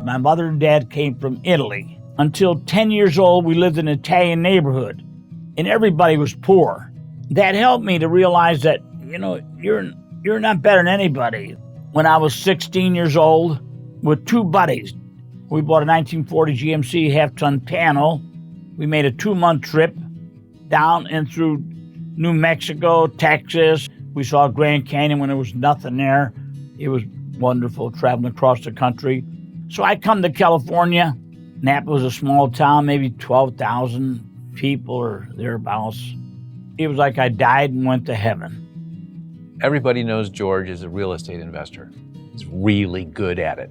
My mother and dad came from Italy. Until 10 years old, we lived in an Italian neighborhood, and everybody was poor. That helped me to realize that, you're not better than anybody. When I was 16 years old, with two buddies, we bought a 1940 GMC half-ton panel. We made a 2-month trip down and through New Mexico, Texas. We saw Grand Canyon when there was nothing there. It was wonderful traveling across the country. So I come to California. Napa was a small town, maybe 12,000 people or thereabouts. It was like I died and went to heaven. Everybody knows George is a real estate investor. He's really good at it.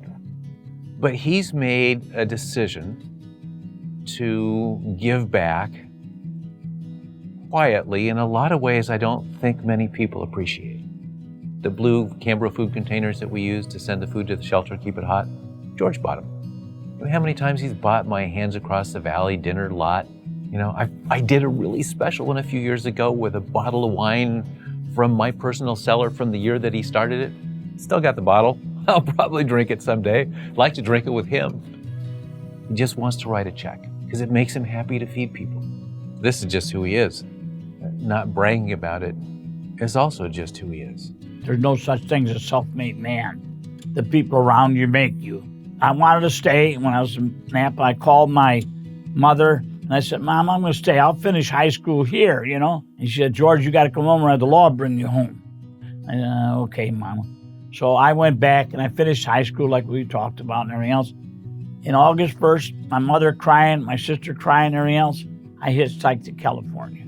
But he's made a decision to give back quietly in a lot of ways I don't think many people appreciate. The blue Canberra food containers that we use to send the food to the shelter and keep it hot, George bought them. You know how many times he's bought my Hands Across the Valley dinner lot? I did a really special one a few years ago with a bottle of wine from my personal cellar from the year that he started it. Still got the bottle. I'll probably drink it someday. Like to drink it with him. He just wants to write a check because it makes him happy to feed people. This is just who he is. Not bragging about it is also just who he is. There's no such thing as a self-made man. The people around you make you. I wanted to stay. When I was in Napa, I called my mother and I said, Mom, I'm going to stay. I'll finish high school here, And she said, George, you got to come home or have the law bring you home. I said, okay, Mama. So I went back and I finished high school like we talked about and everything else. In August 1st, my mother crying, my sister crying and everything else, I hitchhiked to California.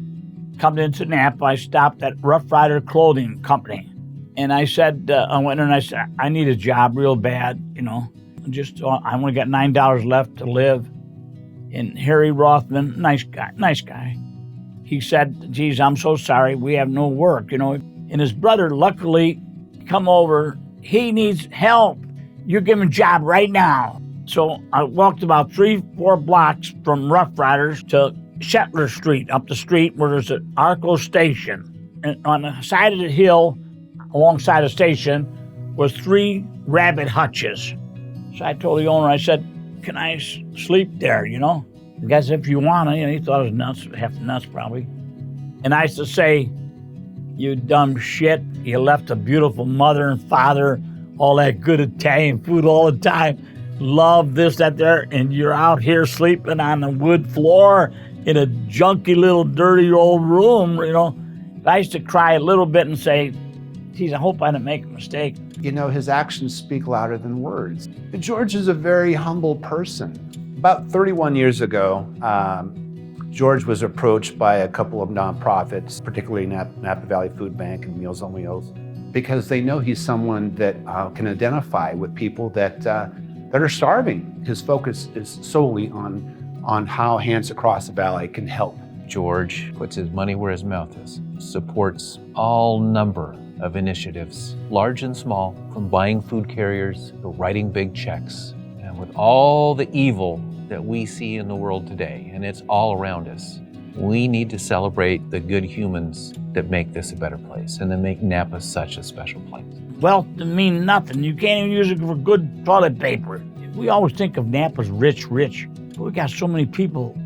Coming into Napa, I stopped at Rough Rider Clothing Company. And I said, I went in and I said, I need a job real bad, I only got $9 left to live. And Harry Rothman, nice guy. He said, geez, I'm so sorry, we have no work, And his brother, luckily, come over, he needs help. You give him a job right now. So I walked about 3-4 blocks from Rough Riders to Shetler Street, up the street where there's an Arco station. And on the side of the hill, alongside the station, was 3 rabbit hutches. So I told the owner, I said, can I sleep there, The guy said, if you want to, he thought I was nuts, half nuts probably. And I used to say, you dumb shit, you left a beautiful mother and father, all that good Italian food all the time, love this, that, there, and you're out here sleeping on the wood floor in a junky little dirty old room, I used to cry a little bit and say, geez, I hope I didn't make a mistake. His actions speak louder than words. George is a very humble person. About 31 years ago, George was approached by a couple of nonprofits, particularly Napa Valley Food Bank and Meals on Wheels, because they know he's someone that can identify with people that are starving. His focus is solely on how Hands Across the Valley can help. George puts his money where his mouth is, supports all number of initiatives, large and small, from buying food carriers to writing big checks. And with all the evil that we see in the world today, and it's all around us, we need to celebrate the good humans that make this a better place and that make Napa such a special place. Wealth doesn't mean nothing. You can't even use it for good toilet paper. We always think of Napa as rich, but we got so many people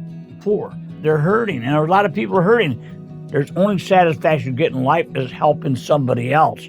poor. They're hurting, and a lot of people are hurting. There's only satisfaction you get in life is helping somebody else.